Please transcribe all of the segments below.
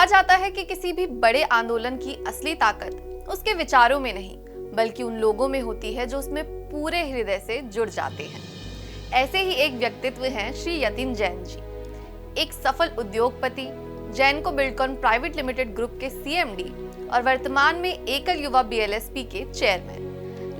जाता है कि किसी भी बड़े आंदोलन की असली ताकत उसके विचारों में नहीं बल्कि उन लोगों में होती है जो उसमें पूरे हृदय से जुड़ जाते हैं। ऐसे ही एक व्यक्तित्व हैं श्री यतिन जैन जी, एक सफल उद्योगपति, जैनको बिल्डकॉन प्राइवेट लिमिटेड ग्रुप के सीएमडी और वर्तमान में एकल युवा बीएलएसपी के चेयरमैन।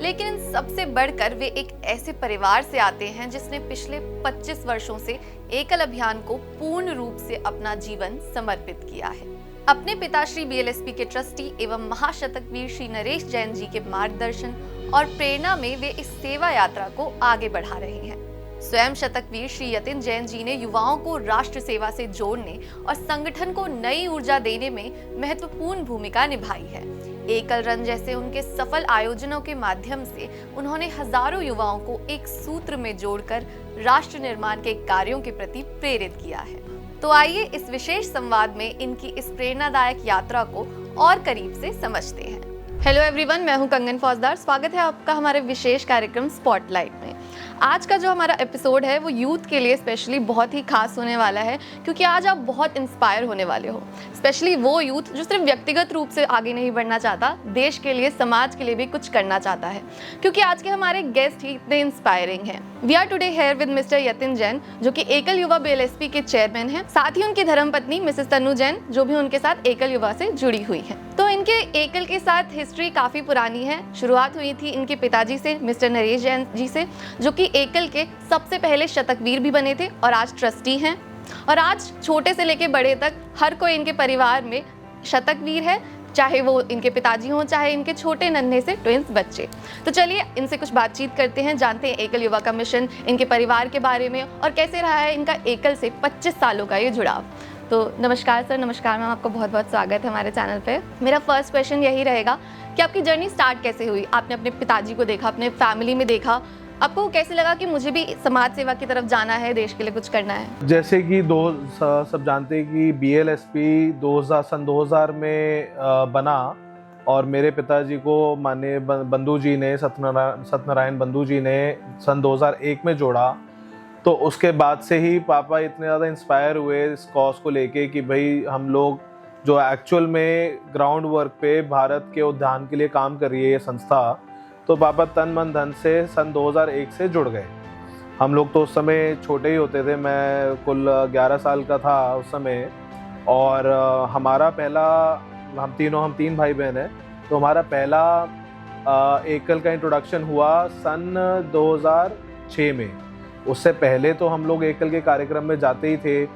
लेकिन इन सबसे बढ़कर वे एक ऐसे परिवार से आते हैं जिसने पिछले 25 वर्षों से एकल अभियान को पूर्ण रूप से अपना जीवन समर्पित किया है। अपने पिता श्री बीएलएसपी के ट्रस्टी एवं महाशतकवीर श्री नरेश जैन जी के मार्गदर्शन और प्रेरणा में वे इस सेवा यात्रा को आगे बढ़ा रहे हैं। स्वयं शतकवीर श्री यतिन जैन जी ने युवाओं को राष्ट्र सेवा से जोड़ने और संगठन को नई ऊर्जा देने में महत्वपूर्ण भूमिका निभाई है। एकल रन जैसे उनके सफल आयोजनों के माध्यम से उन्होंने हजारों युवाओं को एक सूत्र में जोड़कर राष्ट्र निर्माण के कार्यों के प्रति प्रेरित किया है। तो आइए इस विशेष संवाद में इनकी इस प्रेरणादायक यात्रा को और करीब से समझते हैं। हेलो एवरीवन, मैं हूं कंगन फौजदार। स्वागत है आपका हमारे विशेष कार्यक्रम स्पॉटलाइट में। आज का जो हमारा एपिसोड है वो यूथ के लिए स्पेशली बहुत ही खास होने वाला है, क्योंकि आज आप बहुत इंस्पायर होने वाले हो। स्पेशली वो यूथ जो सिर्फ व्यक्तिगत रूप से आगे नहीं बढ़ना चाहता, देश के लिए, समाज के लिए भी कुछ करना चाहता है, क्योंकि आज के हमारे गेस्ट ही इतने इंस्पायरिंग हैं। We are today here with mister Yatin Jain, जो कि एकल युवा बीएलएसपी के चेयरमैन हैं। साथ ही उनकी धर्मपत्नी मिसेस तनु जैन, जो भी उनके साथ एकल युवा से जुड़ी हुई है। तो इनके एकल के साथ हिस्ट्री काफी पुरानी है। शुरुआत हुई थी इनके पिताजी से, मिस्टर नरेश जैन जी से, जो कि एकल के सबसे पहले शतकवीर भी बने थे और आज ट्रस्टी हैं। और आज छोटे से लेके बड़े तक हर कोई इनके परिवार में शतकवीर है, चाहे वो इनके पिताजी हों, चाहे इनके छोटे नन्हे से ट्विंस बच्चे। तो चलिए इनसे कुछ बातचीत करते हैं, जानते हैं एकल युवा का मिशन, इनके परिवार के बारे में और कैसे रहा है इनका एकल से 25 सालों का ये जुड़ाव। तो नमस्कार सर। नमस्कार मैम, आपका बहुत बहुत स्वागत है हमारे चैनल पे। मेरा फर्स्ट क्वेश्चन यही रहेगा कि आपकी जर्नी स्टार्ट कैसे हुई? आपने अपने पिताजी को देखा, अपने फैमिली में देखा, आपको कैसे लगा कि मुझे भी समाज सेवा की तरफ जाना है, देश के लिए कुछ करना है? जैसे कि सब जानते हैं कि बीएलएसपी 2000 में बना और मेरे पिताजी को माननीय बंधु जी ने, सत्यनारायण बंधु जी ने सन 2001 में जोड़ा। तो उसके बाद से ही पापा इतने ज़्यादा इंस्पायर हुए इस कॉज को लेके कि भाई हम लोग जो एक्चुअल में ग्राउंड वर्क पे भारत के उद्यान के लिए काम कर रही है ये संस्था, तो पापा तन मन धन से सन 2001 से जुड़ गए। हम लोग तो उस समय छोटे ही होते थे, मैं कुल 11 साल का था उस समय। और हमारा पहला, हम तीन भाई बहन हैं, तो हमारा पहला एकल का इंट्रोडक्शन हुआ सन 2006 में। उससे पहले तो हम लोग एकल के कार्यक्रम में जाते ही थे।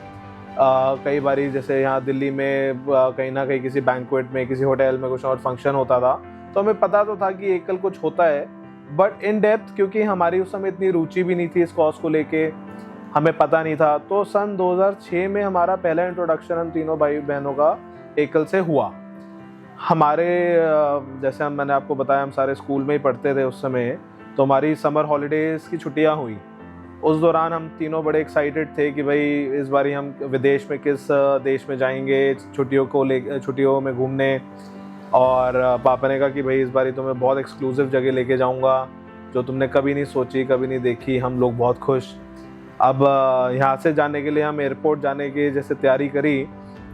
कई बारी जैसे यहाँ दिल्ली में कहीं ना कहीं किसी बैंक्वेट में, किसी होटल में कुछ और फंक्शन होता था, तो हमें पता तो था कि एकल कुछ होता है, बट इन डेप्थ क्योंकि हमारी उस समय इतनी रुचि भी नहीं थी इस कॉज को लेके, हमें पता नहीं था। तो सन 2006 में हमारा पहला इंट्रोडक्शन हम तीनों भाई बहनों का एकल से हुआ। हमारे जैसे मैंने आपको बताया, हम सारे स्कूल में ही पढ़ते थे उस समय, तो हमारी समर हॉलीडेज़ की छुट्टियाँ हुई। उस दौरान हम तीनों बड़े एक्साइटेड थे कि भाई इस बारी हम विदेश में किस देश में जाएंगे छुट्टियों में घूमने। और पापा ने कहा कि भाई इस बारी तो मैं बहुत एक्सक्लूसिव जगह लेके जाऊंगा जो तुमने कभी नहीं सोची, कभी नहीं देखी। हम लोग बहुत खुश। अब यहाँ से जाने के लिए हम एयरपोर्ट जाने की जैसे तैयारी करी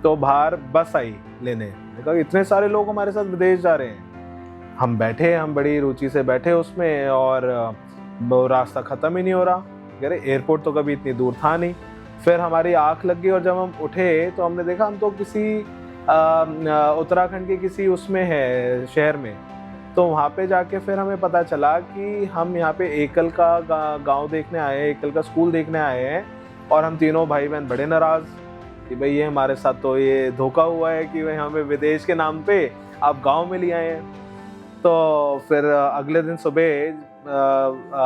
तो बाहर बस आई लेने, कहा इतने सारे लोग हमारे साथ विदेश जा रहे हैं। हम बैठे, हम बड़ी रुचि से बैठे उसमें, और रास्ता ख़त्म ही नहीं हो रहा। कह रहे एयरपोर्ट तो कभी इतनी दूर था नहीं। फिर हमारी आँख लग गई और जब हम उठे तो हमने देखा हम तो किसी उत्तराखंड के किसी उसमें है शहर में। तो वहाँ पे जाके फिर हमें पता चला कि हम यहाँ पे एकल का गांव देखने आए हैं, एकल का स्कूल देखने आए हैं। और हम तीनों भाई बहन बड़े नाराज़ कि भाई ये हमारे साथ तो ये धोखा हुआ है कि भाई हमें विदेश के नाम पे आप गांव में ले आए हैं। तो फिर अगले दिन सुबह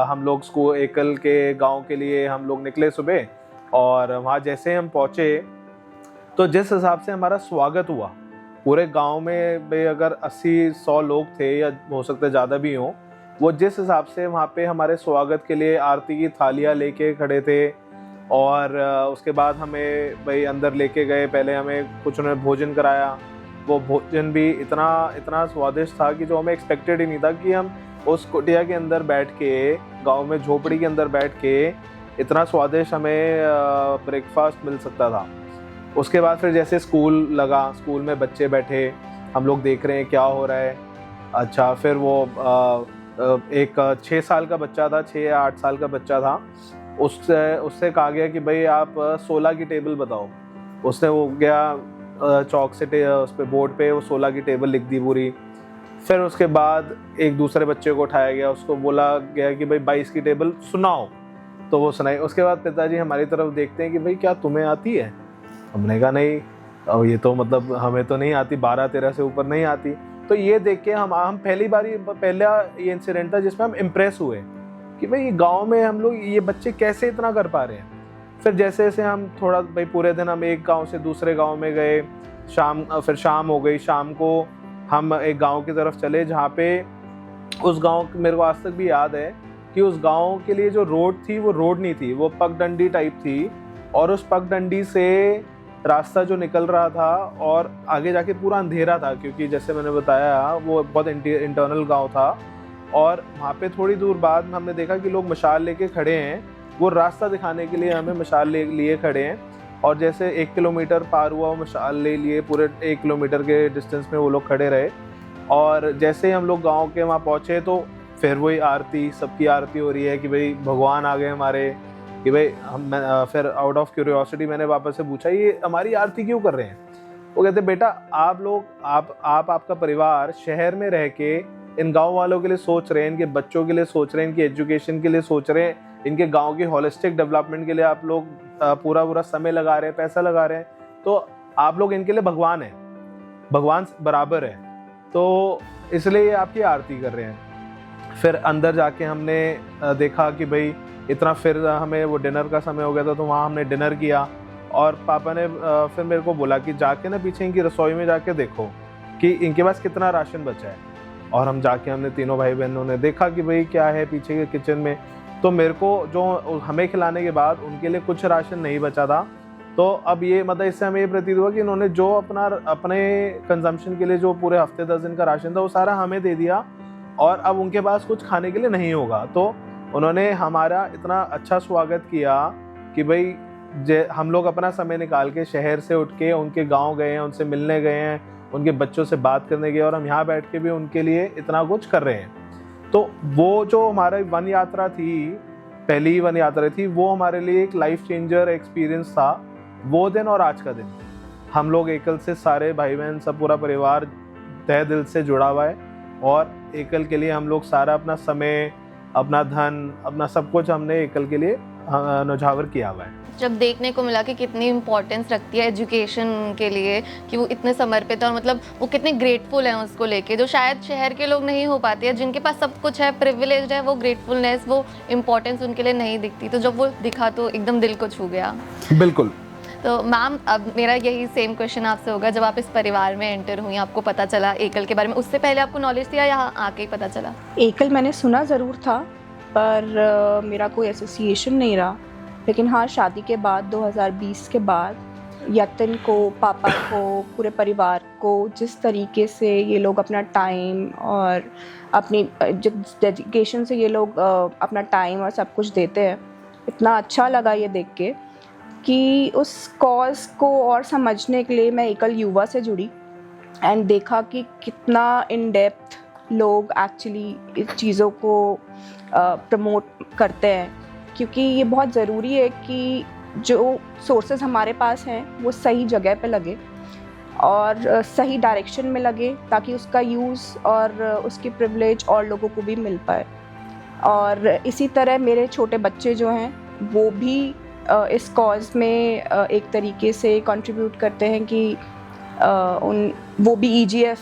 हम लोग स्कूल एकल के गांव के लिए हम लोग निकले सुबह। और वहाँ जैसे हम पहुँचे तो जिस हिसाब से हमारा स्वागत हुआ, पूरे गांव में भाई अगर 80-100 लोग थे या हो सकते ज़्यादा भी हों, वो जिस हिसाब से वहाँ पे हमारे स्वागत के लिए आरती की थालियाँ लेके खड़े थे। और उसके बाद हमें भाई अंदर लेके गए, पहले हमें कुछ उन्होंने भोजन कराया। वो भोजन भी इतना स्वादिष्ट था कि जो हमें एक्सपेक्टेड ही नहीं था कि हम उस कुटिया के अंदर बैठ के, गांव में झोपड़ी के अंदर बैठ के इतना स्वादिष्ट हमें ब्रेकफास्ट मिल सकता था। उसके बाद फिर जैसे स्कूल लगा, स्कूल में बच्चे बैठे, हम लोग देख रहे हैं क्या हो रहा है। अच्छा, फिर वो एक 6 साल का बच्चा था, 6 या 8 साल का बच्चा था, उससे कहा गया कि भाई आप 16 की टेबल बताओ। उसने वो गया चौक से उस पे बोर्ड पे वो 16 की टेबल लिख दी पूरी। फिर उसके बाद एक दूसरे बच्चे को उठाया गया, उसको बोला गया कि भाई 22 की टेबल सुनाओ, तो वो सुनाई। उसके बाद पिताजी हमारी तरफ देखते हैं कि भाई क्या तुम्हें आती है? हमने कहा नहीं, अब ये तो मतलब हमें तो नहीं आती, 12-13 से ऊपर नहीं आती। तो ये देख के हम पहला ये इंसिडेंट था जिसमें हम इम्प्रेस हुए कि भाई गांव में हम लोग ये बच्चे कैसे इतना कर पा रहे हैं। फिर जैसे जैसे हम थोड़ा भाई पूरे दिन हम एक गांव से दूसरे गांव में गए, फिर शाम हो गई, शाम को हम एक गांव की तरफ चले जहाँ पे उस गांव मेरे को आज तक भी याद है कि उस गांव के लिए जो रोड थी वो रोड नहीं थी, वो पगडंडी टाइप थी, और उस पगडंडी से रास्ता जो निकल रहा था और आगे जाके पूरा अंधेरा था, क्योंकि जैसे मैंने बताया वो बहुत इंटरनल गांव था। और वहाँ पे थोड़ी दूर बाद हमने देखा कि लोग मशाल लेके खड़े हैं, वो रास्ता दिखाने के लिए हमें मशाल लिए खड़े हैं। और जैसे 1 किलोमीटर पार हुआ वो मशाल ले लिए, पूरे 1 किलोमीटर के डिस्टेंस में वो लोग खड़े रहे। और जैसे ही हम लोग गाँव के वहाँ पहुँचे तो फिर वही आरती, सबकी आरती हो रही है कि भाई भगवान आ गए हमारे, कि भाई फिर आउट ऑफ क्यूरियोसिटी मैंने वापस से पूछा ये हमारी आरती क्यों कर रहे हैं? वो कहते बेटा आप लोग आपका परिवार शहर में रह के इन गांव वालों के लिए सोच रहे हैं, इनके बच्चों के लिए सोच रहे हैं, इनकी एजुकेशन के लिए सोच रहे हैं, इनके गांव की होलिस्टिक डेवलपमेंट के लिए आप लोग पूरा समय लगा रहे हैं, पैसा लगा रहे हैं, तो आप लोग इनके लिए भगवान है, भगवान बराबर है, तो इसलिए आपकी आरती कर रहे हैं। फिर अंदर जाके हमने देखा कि भाई इतना, फिर हमें वो डिनर का समय हो गया था तो वहाँ हमने डिनर किया। और पापा ने फिर मेरे को बोला कि जाके ना पीछे इनकी रसोई में जाके देखो कि इनके पास कितना राशन बचा है। और हम जाके हमने तीनों भाई बहनों ने देखा कि भाई क्या है पीछे के किचन में। तो मेरे को जो हमें खिलाने के बाद उनके लिए कुछ राशन नहीं बचा था। तो अब ये मतलब इससे हमें ये प्रतीत हुआ कि इन्होंने जो अपने कंजम्पशन के लिए जो पूरे हफ्ते 10 दिन का राशन था वो सारा हमें दे दिया, और अब उनके पास कुछ खाने के लिए नहीं होगा। तो उन्होंने हमारा इतना अच्छा स्वागत किया कि भाई हम लोग अपना समय निकाल के शहर से उठ के उनके गांव गए हैं, उनसे मिलने गए हैं, उनके बच्चों से बात करने गए, और हम यहाँ बैठ के भी उनके लिए इतना कुछ कर रहे हैं। तो वो जो हमारी वन यात्रा थी, पहली वन यात्रा थी, वो हमारे लिए एक लाइफ चेंजर एक्सपीरियंस था। वो दिन और आज का दिन हम लोग एकल से सारे भाई बहन सब पूरा परिवार तहे दिल से जुड़ा हुआ है, और एकल के लिए हम लोग सारा अपना समय, अपना धन, अपना सब कुछ हमने एकल के लिए न्यौछावर किया हुआ है। जब देखने को मिला कि कितनी इम्पोर्टेंस रखती है एजुकेशन के लिए, कि वो इतने समर्पित है और मतलब वो कितने ग्रेटफुल हैं उसको लेके, जो शायद शहर के लोग नहीं हो पाते हैं, जिनके पास सब कुछ है, प्रिविलेज है, वो ग्रेटफुलनेस, वो इम्पोर्टेंस उनके लिए नहीं दिखती। तो जब वो दिखा तो एकदम दिल को छू गया। बिल्कुल। तो मैम अब मेरा यही सेम क्वेश्चन आपसे होगा, जब आप इस परिवार में एंटर हुई, आपको पता चला एकल के बारे में, उससे पहले आपको नॉलेज थी या यहाँ आके ही पता चला? एकल मैंने सुना ज़रूर था, पर मेरा कोई एसोसिएशन नहीं रहा। लेकिन हाँ, शादी के बाद 2020 के बाद यतिन को, पापा को, पूरे परिवार को जिस तरीके से ये लोग अपना टाइम और अपनी डेडिकेशन से ये लोग अपना टाइम और सब कुछ देते हैं, इतना अच्छा लगा ये देख के कि उस कॉज को और समझने के लिए मैं एकल युवा से जुड़ी एंड देखा कि कितना इन डेप्थ लोग एक्चुअली इस चीज़ों को प्रमोट करते हैं, क्योंकि ये बहुत ज़रूरी है कि जो सोर्सेज हमारे पास हैं वो सही जगह पे लगे और सही डायरेक्शन में लगे, ताकि उसका यूज़ और उसकी प्रिविलेज और लोगों को भी मिल पाए। और इसी तरह मेरे छोटे बच्चे जो हैं वो भी इस कॉज में एक तरीके से कंट्रीब्यूट करते हैं कि वो भी EGF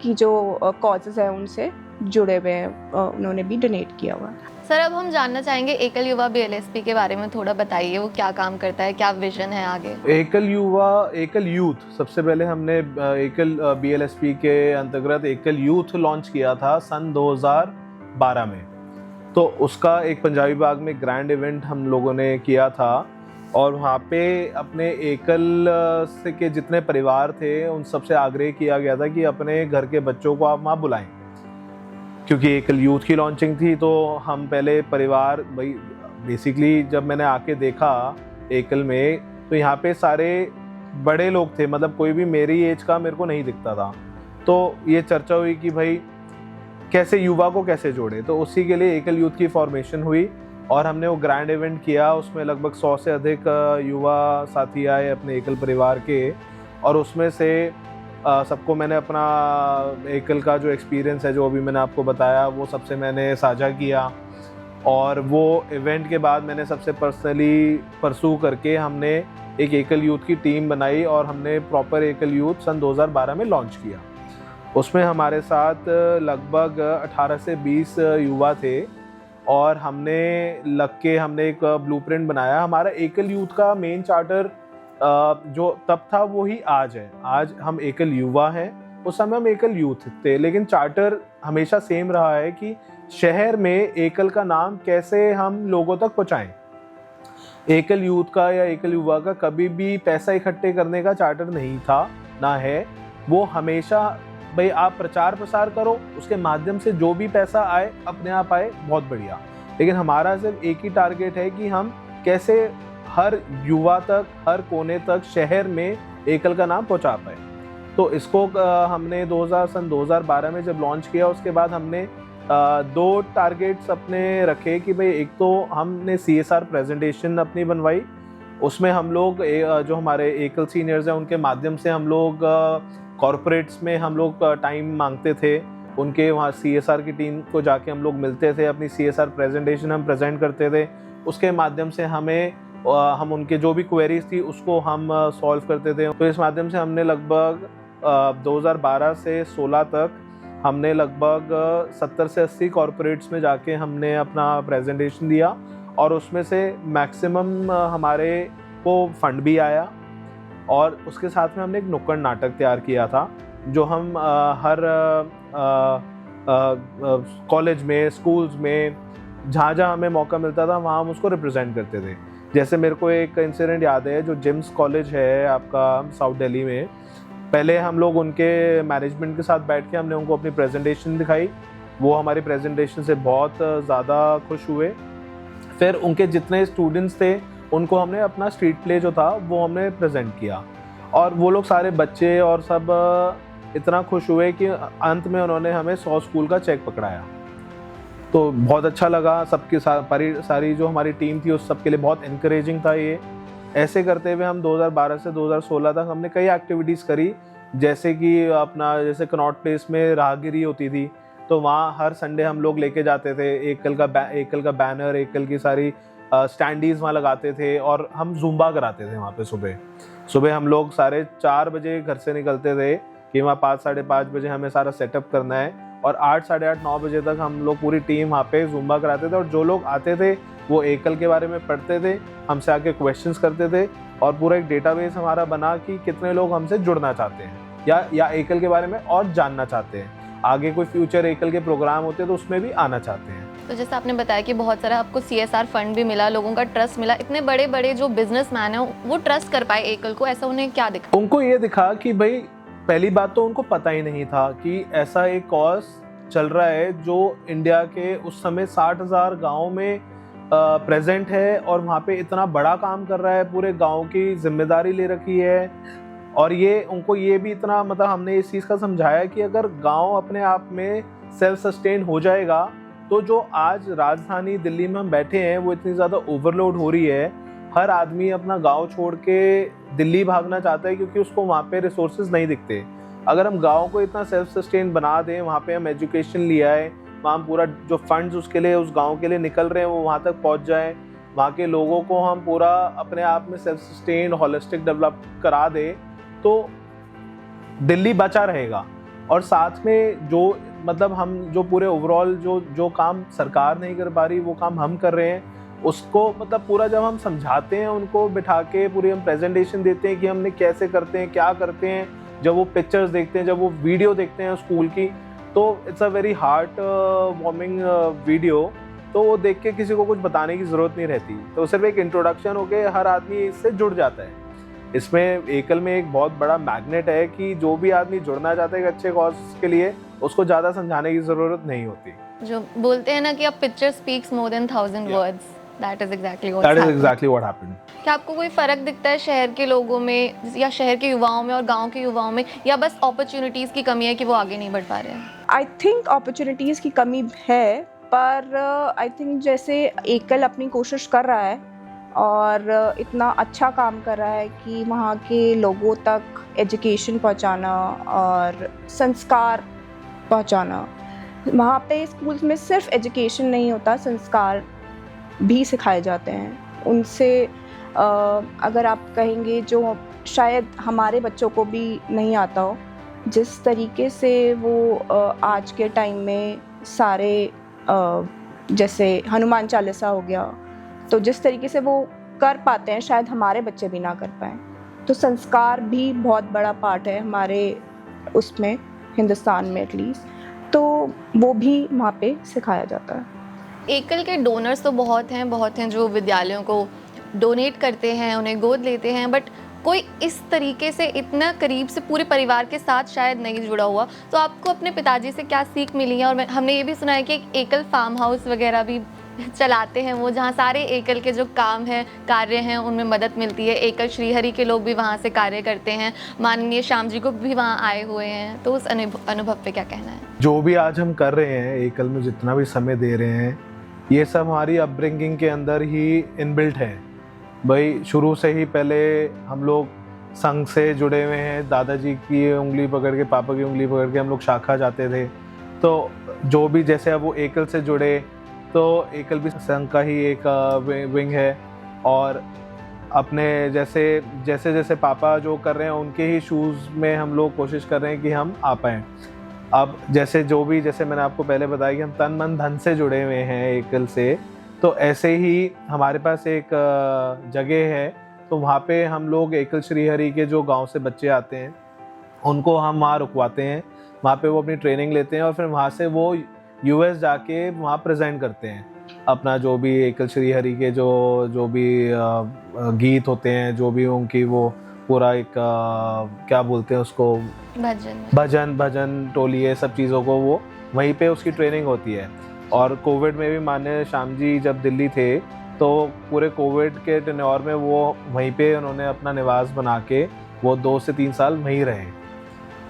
की जो कॉजेज़ हैं उनसे जुड़े हुए हैं, उन्होंने भी डोनेट किया हुआ है। सर, अब हम जानना चाहेंगे एकल युवा BLSP के बारे में थोड़ा बताइए, वो क्या काम करता है, क्या विजन है आगे? एकल यूथ, सबसे पहले हमने एकल BLSP के अंतर्गत एकल यूथ लॉन्च किया था सन 2012 में। तो उसका एक पंजाबी बाग में ग्रैंड इवेंट हम लोगों ने किया था, और वहाँ पे अपने एकल से के जितने परिवार थे उन सबसे आग्रह किया गया था कि अपने घर के बच्चों को आप वहाँ बुलाएं, क्योंकि एकल यूथ की लॉन्चिंग थी। तो हम पहले परिवार, भाई बेसिकली जब मैंने आके देखा एकल में, तो यहाँ पे सारे बड़े लोग थे, मतलब कोई भी मेरी एज का मेरे को नहीं दिखता था। तो ये चर्चा हुई कि भाई कैसे युवा को कैसे जोड़े, तो उसी के लिए एकल यूथ की फॉर्मेशन हुई और हमने वो ग्रैंड इवेंट किया। उसमें लगभग 100 से अधिक युवा साथी आए अपने एकल परिवार के, और उसमें से सबको मैंने अपना एकल का जो एक्सपीरियंस है, जो अभी मैंने आपको बताया, वो सबसे मैंने साझा किया। और वो इवेंट के बाद मैंने सबसे पर्सनली परसू करके हमने एक एकल यूथ की टीम बनाई और हमने प्रॉपर एकल यूथ सन 2012 में लॉन्च किया। उसमें हमारे साथ लगभग 18 से 20 युवा थे और हमने एक ब्लूप्रिंट बनाया। हमारा एकल यूथ का मेन चार्टर जो तब था वो ही आज है। आज हम एकल युवा हैं, उस समय हम एकल यूथ थे, लेकिन चार्टर हमेशा सेम रहा है कि शहर में एकल का नाम कैसे हम लोगों तक पहुंचाएं। एकल यूथ का या एकल युवा का कभी भी पैसा इकट्ठे करने का चार्टर नहीं था, ना है। वो हमेशा भाई आप प्रचार प्रसार करो, उसके माध्यम से जो भी पैसा आए अपने आप आए, बहुत बढ़िया। लेकिन हमारा सिर्फ एक ही टारगेट है कि हम कैसे हर युवा तक, हर कोने तक शहर में एकल का नाम पहुंचा पाए। तो इसको हमने सन 2012 में जब लॉन्च किया, उसके बाद हमने 2 टारगेट्स अपने रखे कि भाई एक तो हमने CSR प्रेजेंटेशन अपनी बनवाई। उसमें हम लोग जो हमारे एकल सीनियर्स हैं उनके माध्यम से हम लोग कॉरपोरेट्स में हम लोग टाइम मांगते थे, उनके वहाँ CSR की टीम को जाके हम लोग मिलते थे, अपनी CSR प्रेजेंटेशन हम प्रेजेंट करते थे। उसके माध्यम से हम उनके जो भी क्वेरीज थी उसको हम सॉल्व करते थे। तो इस माध्यम से हमने लगभग 2012 से 16 तक हमने लगभग 70 से 80 कॉरपोरेट्स में जाके हमने अपना प्रेजेंटेशन दिया और उसमें से मैक्सिमम हमारे को फंड भी आया। और उसके साथ में हमने एक नुक्कड़ नाटक तैयार किया था, जो हम हर कॉलेज में, स्कूल्स में, जहाँ जहाँ हमें मौका मिलता था वहाँ हम उसको रिप्रेजेंट करते थे। जैसे मेरे को एक इंसिडेंट याद है, जो जिम्स कॉलेज है आपका साउथ दिल्ली में, पहले हम लोग उनके मैनेजमेंट के साथ बैठ के हमने उनको अपनी प्रेजेंटेशन दिखाई। वो हमारी प्रेजेंटेशन से बहुत ज़्यादा खुश हुए। फिर उनके जितने स्टूडेंट्स थे उनको हमने अपना स्ट्रीट प्ले जो था वो हमने प्रेजेंट किया, और वो लोग सारे बच्चे और सब इतना खुश हुए कि अंत में उन्होंने हमें 100 स्कूल का चेक पकड़ाया। तो बहुत अच्छा लगा। सबकी सारी जो हमारी टीम थी उस सब के लिए बहुत इनकरेजिंग था ये। ऐसे करते हुए हम 2012 से 2016 तक हमने कई एक्टिविटीज़ करी, जैसे कि जैसे कनॉट प्लेस में राहगिरी होती थी, तो वहाँ हर संडे हम लोग लेके जाते थे एकल का बैनर, एकल की सारी स्टैंडीज वहाँ लगाते थे और हम ज़ुम्बा कराते थे वहाँ पे। सुबह हम लोग 4:30 बजे घर से निकलते थे कि वहाँ 5, साढ़े 5 बजे हमें सारा सेटअप करना है, और 8, साढ़े 8, 9 बजे तक हम लोग पूरी टीम वहाँ पे ज़ुम्बा कराते थे। और जो लोग आते थे वो एकल के बारे में पढ़ते थे, हमसे आके क्वेश्चंस करते थे, और पूरा एक डेटाबेस हमारा बना कि कितने लोग हमसे जुड़ना चाहते हैं या एकल के बारे में और जानना चाहते हैं, आगे कोई फ्यूचर एकल के प्रोग्राम होते हैं तो उसमें भी आना चाहते हैं। तो जैसे आपने बताया कि बहुत सारा आपको CSR फंड भी मिला, लोगों का ट्रस्ट मिला, इतने बड़े बड़े जो बिजनेसमैन हैं वो ट्रस्ट कर पाए एकल को, ऐसा उन्हें क्या दिखा? उनको ये दिखा कि भाई पहली बात तो उनको पता ही नहीं था कि ऐसा एक कॉज चल रहा है जो इंडिया के उस समय 60,000 गाँव में प्रेजेंट है, और वहाँ पे इतना बड़ा काम कर रहा है, पूरे गांव की जिम्मेदारी ले रखी है। और ये उनको ये भी इतना मतलब हमने इस चीज़ का समझाया कि अगर गांव अपने आप में सेल्फ सस्टेन हो जाएगा तो जो आज राजधानी दिल्ली में हम बैठे हैं वो इतनी ज़्यादा ओवरलोड हो रही है, हर आदमी अपना गांव छोड़ के दिल्ली भागना चाहता है क्योंकि उसको वहाँ पे रिसोर्सेज नहीं दिखते। अगर हम गाँव को इतना सेल्फ सस्टेन बना दें, वहाँ पे हम एजुकेशन लिया है, वहाँ पूरा जो फंड्स उसके लिए उस गांव के लिए निकल रहे हैं वो वहाँ तक पहुँच जाएं, वहाँ के लोगों को हम पूरा अपने आप में सेल्फ सस्टेन होलिस्टिक डेवलप करा दे, तो दिल्ली बचा रहेगा। और साथ में जो मतलब हम जो पूरे ओवरऑल जो काम सरकार नहीं कर पा रही वो काम हम कर रहे हैं, उसको मतलब पूरा जब हम समझाते हैं उनको बिठा के, पूरी हम प्रेजेंटेशन देते हैं कि हमने कैसे करते हैं, क्या करते हैं, जब वो पिक्चर्स देखते हैं, जब वो वीडियो देखते हैं स्कूल की, तो it's a very heart warming video. तो वो देख के किसी को कुछ बताने की ज़रूरत नहीं रहती, तो सिर्फ एक इंट्रोडक्शन होके हर आदमी इससे जुड़ जाता है। इसमें एकल में एक बहुत बड़ा मैग्नेट है कि जो भी आदमी जुड़ना चाहता है एक अच्छे कॉज के लिए, उसको ज़्यादा समझाने की ज़रूरत नहीं होती। जो बोलते हैं ना कि अब picture speaks more than 1000 words, that is exactly what happened. क्या आपको कोई फ़र्क दिखता है शहर के लोगों में या शहर के युवाओं में और गांव के युवाओं में, या बस अपॉर्चुनिटीज़ की कमी है कि वो आगे नहीं बढ़ पा रहे हैं? आई थिंक अपॉर्चुनिटीज़ की कमी है, पर आई थिंक जैसे एकल अपनी कोशिश कर रहा है और इतना अच्छा काम कर रहा है कि वहाँ के लोगों तक एजुकेशन पहुँचाना और संस्कार पहुँचाना। वहाँ पे स्कूल्स में सिर्फ एजुकेशन नहीं होता, संस्कार भी सिखाए जाते हैं। उनसे अगर आप कहेंगे जो शायद हमारे बच्चों को भी नहीं आता हो, जिस तरीके से वो आज के टाइम में सारे जैसे हनुमान चालीसा हो गया, तो जिस तरीके से वो कर पाते हैं शायद हमारे बच्चे भी ना कर पाएँ। तो संस्कार भी बहुत बड़ा पार्ट है हमारे उसमें, हिंदुस्तान में एटलीस्ट, तो वो भी वहाँ पे सिखाया जाता है। एकल के डोनर्स तो बहुत हैं जो विद्यालयों को डोनेट करते हैं, उन्हें गोद लेते हैं, बट कोई इस तरीके से इतना करीब से पूरे परिवार के साथ शायद नहीं जुड़ा हुआ। तो आपको अपने पिताजी से क्या सीख मिली है? और हमने ये भी सुना है कि एक एकल फार्म हाउस वगैरह भी चलाते हैं वो, जहाँ सारे एकल के जो काम हैं, कार्य हैं, उनमें मदद मिलती है। एकल श्रीहरि के लोग भी वहाँ से कार्य करते हैं, माननीय श्याम जी को भी वहाँ आए हुए हैं। तो उस अनुभव पे क्या कहना है? जो भी आज हम कर रहे हैं, एकल में जितना भी समय दे रहे हैं, ये सब हमारी अपब्रिंगिंग के अंदर ही इनबिल्ट है। भाई शुरू से ही पहले हम लोग संघ से जुड़े हुए हैं, दादाजी की उंगली पकड़ के, पापा की उंगली पकड़ के हम लोग शाखा जाते थे। तो जो भी जैसे अब वो एकल से जुड़े, तो एकल भी संघ का ही एक विंग है। और अपने जैसे जैसे पापा जो कर रहे हैं उनके ही शूज़ में हम लोग कोशिश कर रहे हैं कि हम आ पाएँ। अब जैसे मैंने आपको पहले बताया कि हम तन मन धन से जुड़े हुए हैं एकल से, तो ऐसे ही हमारे पास एक जगह है, तो वहाँ पे हम लोग एकल श्रीहरि के जो गांव से बच्चे आते हैं उनको हम वहाँ रुकवाते हैं। वहाँ पे वो अपनी ट्रेनिंग लेते हैं और फिर वहाँ से वो यूएस जाके वहाँ प्रेजेंट करते हैं अपना जो भी एकल श्रीहरि के जो भी गीत होते हैं, जो भी उनकी वो पूरा एक क्या बोलते हैं उसको, भजन टोली, ये सब चीज़ों को वो वहीं पे उसकी ट्रेनिंग होती है। और कोविड में भी माननीय श्याम जी जब दिल्ली थे, तो पूरे कोविड के टेन्योर में वो वहीं पे उन्होंने अपना निवास बना के वो 2 से 3 साल वहीं रहे।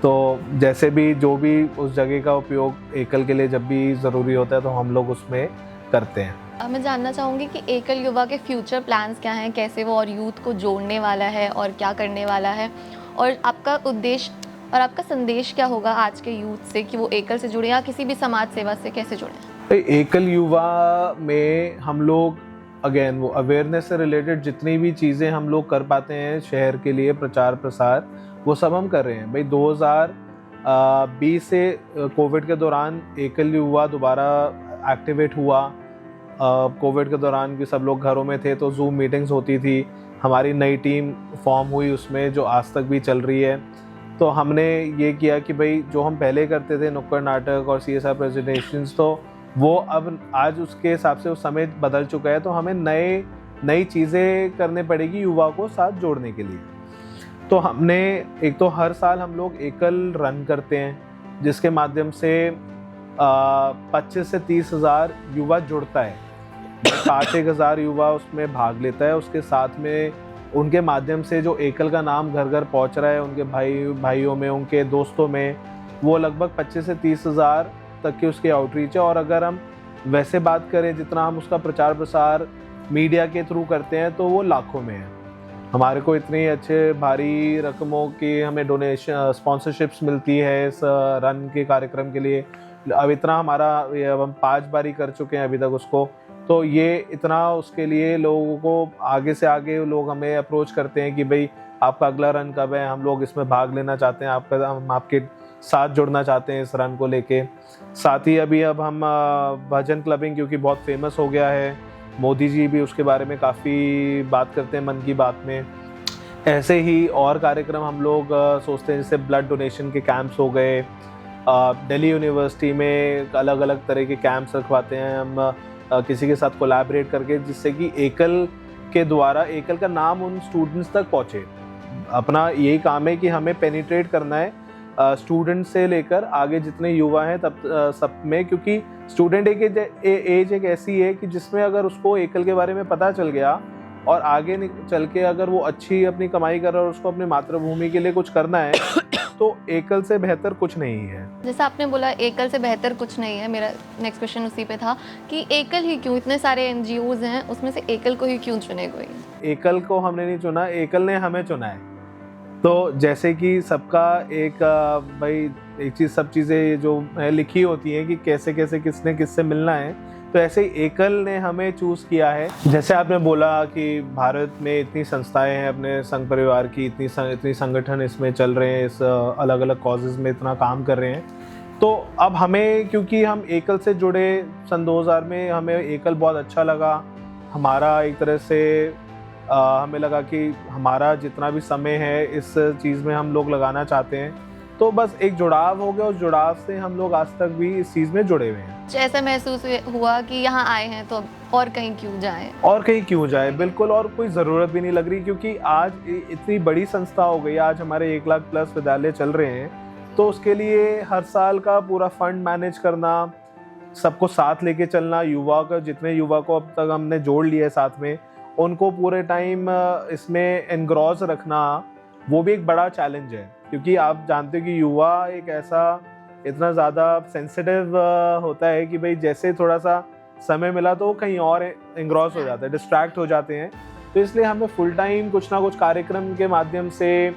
तो जैसे भी जो भी उस जगह का उपयोग एकल के लिए जब भी ज़रूरी होता है तो हम लोग उसमें करते हैं। मैं जानना चाहूँगी कि एकल युवा के फ्यूचर प्लान्स क्या हैं, कैसे वो और यूथ को जोड़ने वाला है और क्या करने वाला है, और आपका उद्देश्य और आपका संदेश क्या होगा आज के यूथ से कि वो एकल से जुड़े या किसी भी समाज सेवा से कैसे जुड़े? एकल युवा में हम लोग अगेन वो अवेयरनेस से रिलेटेड जितनी भी चीज़ें हम लोग कर पाते हैं शहर के लिए, प्रचार प्रसार, वो सब हम कर रहे हैं। भाई 2020 से कोविड के दौरान एकल युवा दोबारा एक्टिवेट हुआ। कोविड के दौरान भी सब लोग घरों में थे, तो जूम मीटिंग्स होती थी। हमारी नई टीम फॉर्म हुई उसमें, जो आज तक भी चल रही है। तो हमने ये किया कि भाई जो हम पहले करते थे नुक्कड़ नाटक और CSR प्रेजेंटेशंस, तो वो अब आज उसके हिसाब से उस समय बदल चुका है। तो हमें नई चीज़ें करने पड़ेगी युवा को साथ जोड़ने के लिए। तो हमने एक तो हर साल हम लोग एकल रन करते हैं, जिसके माध्यम से 25 से 30 हज़ार युवा जुड़ता है। 60,000 युवा उसमें भाग लेता है। उसके साथ में उनके माध्यम से जो एकल का नाम घर घर पहुंच रहा है, उनके भाइयों में, उनके दोस्तों में, वो लगभग 25 से 30 हज़ार तक की उसकी आउटरीच है। और अगर हम वैसे बात करें जितना हम उसका प्रचार प्रसार मीडिया के थ्रू करते हैं, तो वो लाखों में है। हमारे को इतनी अच्छे भारी रकमों की हमें डोनेशन स्पॉन्सरशिप्स मिलती है इस रन के कार्यक्रम के लिए। अब इतना हमारा, अब हम 5 बारी कर चुके हैं अभी तक उसको। तो ये इतना उसके लिए लोगों को आगे से आगे लोग हमें अप्रोच करते हैं कि भाई आपका अगला रन कब है, हम लोग इसमें भाग लेना चाहते हैं, हम आपके साथ जुड़ना चाहते हैं इस रन को लेके। साथ ही अब हम भजन क्लबिंग, क्योंकि बहुत फेमस हो गया है, मोदी जी भी उसके बारे में काफ़ी बात करते हैं मन की बात में। ऐसे ही और कार्यक्रम हम लोग सोचते हैं, जैसे ब्लड डोनेशन के कैंप्स हो गए। दिल्ली यूनिवर्सिटी में अलग अलग तरह के कैंप्स रखवाते हैं हम किसी के साथ कोलैबोरेट करके, जिससे कि एकल के द्वारा एकल का नाम उन स्टूडेंट्स तक पहुँचे। अपना यही काम है कि हमें पेनिट्रेट करना है स्टूडेंट से लेकर आगे जितने युवा हैं तब सब में, क्योंकि स्टूडेंट एज एक ऐसी है कि जिसमें अगर उसको एकल के बारे में पता चल गया और आगे चल के अगर वो अच्छी अपनी कमाई कर रहा है और उसको अपनी मातृभूमि के लिए कुछ करना है तो एकल से बेहतर कुछ नहीं है। जैसा आपने बोला एकल से बेहतर कुछ नहीं है, मेरा नेक्स्ट क्वेश्चन उसी पे था कि एकल ही क्यों, इतने सारे एनजीओज हैं उसमें से एकल को ही क्यों चुने कोई? एकल को हमने नहीं चुना, एकल ने हमें चुना है। तो जैसे कि सबका एक भाई एक चीज़, सब चीज़ें जो लिखी होती हैं कि कैसे कैसे किसने किससे मिलना है, तो ऐसे ही एकल ने हमें चूज़ किया है। जैसे आपने बोला कि भारत में इतनी संस्थाएं हैं अपने संघ परिवार की, इतनी संगठन इसमें चल रहे हैं, इस अलग अलग कॉजेज़ में इतना काम कर रहे हैं, तो अब हमें, क्योंकि हम एकल से जुड़े सन 2000 में, हमें एकल बहुत अच्छा लगा। हमारा एक तरह से हमें लगा कि हमारा जितना भी समय है इस चीज़ में हम लोग लगाना चाहते हैं, तो बस एक जुड़ाव हो गया। उस जुड़ाव से हम लोग आज तक भी इस चीज़ में जुड़े हुए हैं। ऐसा महसूस हुआ कि यहाँ आए हैं तो अब और कहीं क्यों जाएं? और कहीं क्यों जाए, बिल्कुल, और कोई ज़रूरत भी नहीं लग रही, क्योंकि आज इतनी बड़ी संस्था हो गई। आज हमारे 1 लाख प्लस विद्यालय चल रहे हैं, तो उसके लिए हर साल का पूरा फंड मैनेज करना, सबको साथ लेके चलना, युवा का, जितने युवा को अब तक हमने जोड़ लिया है साथ में, उनको पूरे टाइम इसमें एनग्रॉस रखना, वो भी एक बड़ा चैलेंज है। क्योंकि आप जानते हो कि युवा एक ऐसा इतना ज़्यादा सेंसिटिव होता है कि भाई जैसे थोड़ा सा समय मिला तो वो कहीं और एंग्रॉस हो जाता है, डिस्ट्रैक्ट हो जाते हैं। तो इसलिए हमें फुल टाइम कुछ ना कुछ कार्यक्रम के माध्यम से,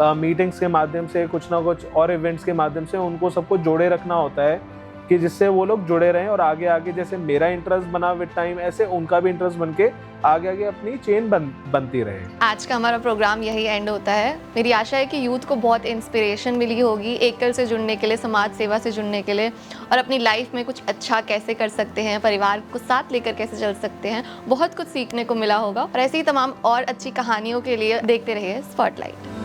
मीटिंग्स के माध्यम से, कुछ ना कुछ और इवेंट्स के माध्यम से उनको सबको जोड़े रखना होता है कि जिससे वो लोग जुड़े रहें और आगे आगे जैसे मेरा इंटरेस्ट बना विद टाइम, ऐसे उनका भी इंटरेस्ट बन के आगे आगे अपनी चेन बनती रहे। आज का हमारा प्रोग्राम यही एंड होता है। मेरी आशा है कि यूथ को बहुत इंस्पिरेशन मिली होगी एकल से जुड़ने के लिए, समाज सेवा से जुड़ने के लिए, और अपनी लाइफ में कुछ अच्छा कैसे कर सकते हैं, परिवार को साथ लेकर कैसे चल सकते हैं, बहुत कुछ सीखने को मिला होगा। और ऐसी ही तमाम और अच्छी कहानियों के लिए देखते रहिए स्पॉटलाइट।